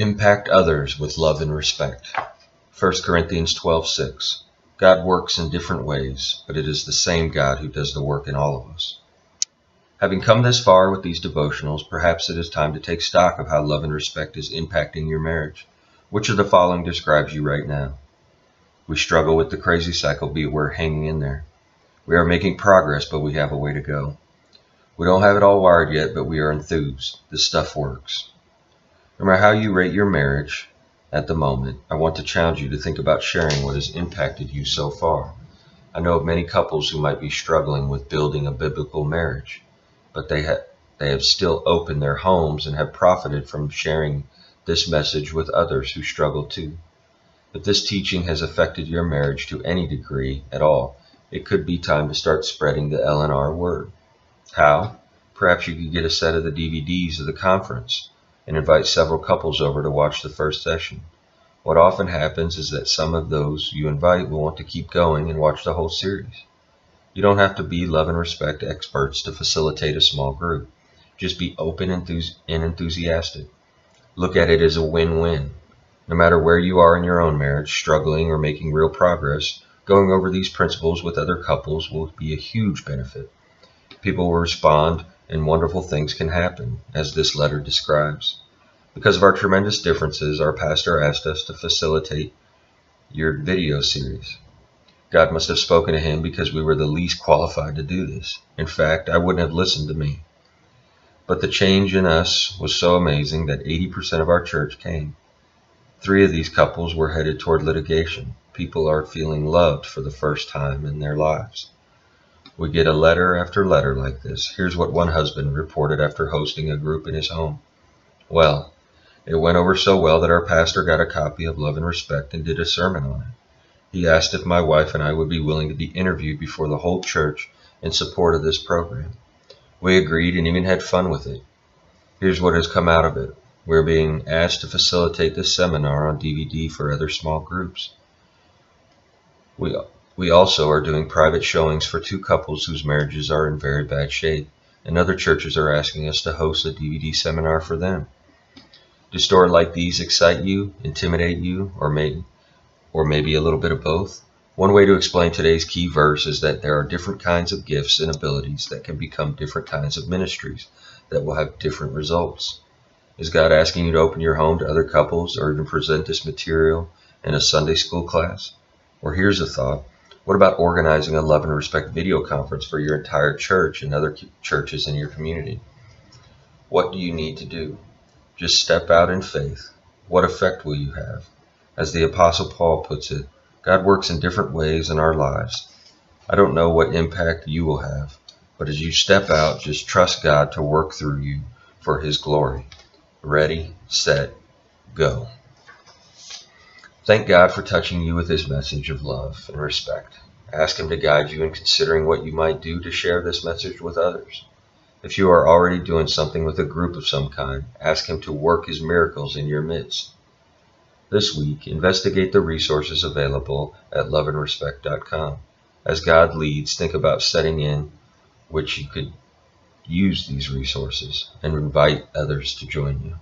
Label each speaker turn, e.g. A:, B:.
A: Impact others with love and respect. 1 Corinthians 12:6. God works in different ways, but it is the same God who does the work in all of us. Having come this far with these devotionals, perhaps it is time to take stock of how love and respect is impacting your marriage. Which of the following describes you right now? We struggle with the crazy cycle, but we're hanging in there. We are making progress, but we have a way to go. We don't have it all wired yet, but we are enthused. This stuff works. No matter how you rate your marriage at the moment, I want to challenge you to think about sharing what has impacted you so far. I know of many couples who might be struggling with building a biblical marriage, but they have still opened their homes and have profited from sharing this message with others who struggle too. If this teaching has affected your marriage to any degree at all, it could be time to start spreading the LNR word. How? Perhaps you could get a set of the DVDs of the conference and invite several couples over to watch the first session. What often happens is that some of those you invite will want to keep going and watch the whole series. You don't have to be love and respect experts to facilitate a small group. Just be open and enthusiastic. Look at it as a win-win. No matter where you are in your own marriage, struggling or making real progress, going over these principles with other couples will be a huge benefit. People will respond and wonderful things can happen, as this letter describes. Because of our tremendous differences, our pastor asked us to facilitate your video series. God must have spoken to him because we were the least qualified to do this. In fact, I wouldn't have listened to me. But the change in us was so amazing that 80% of our church came. 3 of these couples were headed toward litigation. People are feeling loved for the first time in their lives. We get a letter after letter like this. Here's what one husband reported after hosting a group in his home. Well, it went over so well that our pastor got a copy of Love and Respect and did a sermon on it. He asked if my wife and I would be willing to be interviewed before the whole church in support of this program. We agreed and even had fun with it. Here's what has come out of it. We're being asked to facilitate this seminar on DVD for other small groups. We also are doing private showings for 2 couples whose marriages are in very bad shape, and other churches are asking us to host a DVD seminar for them. Do stories like these excite you, intimidate you, or maybe a little bit of both? One way to explain today's key verse is that there are different kinds of gifts and abilities that can become different kinds of ministries that will have different results. Is God asking you to open your home to other couples or even present this material in a Sunday school class? Or here's a thought. What about organizing a Love and Respect video conference for your entire church and other churches in your community? What do you need to do? Just step out in faith. What effect will you have? As the Apostle Paul puts it, God works in different ways in our lives. I don't know what impact you will have, but as you step out, just trust God to work through you for His glory. Ready, set, go. Thank God for touching you with His message of love and respect. Ask Him to guide you in considering what you might do to share this message with others. If you are already doing something with a group of some kind, ask Him to work His miracles in your midst. This week, investigate the resources available at loveandrespect.com. As God leads, think about setting in which you could use these resources and invite others to join you.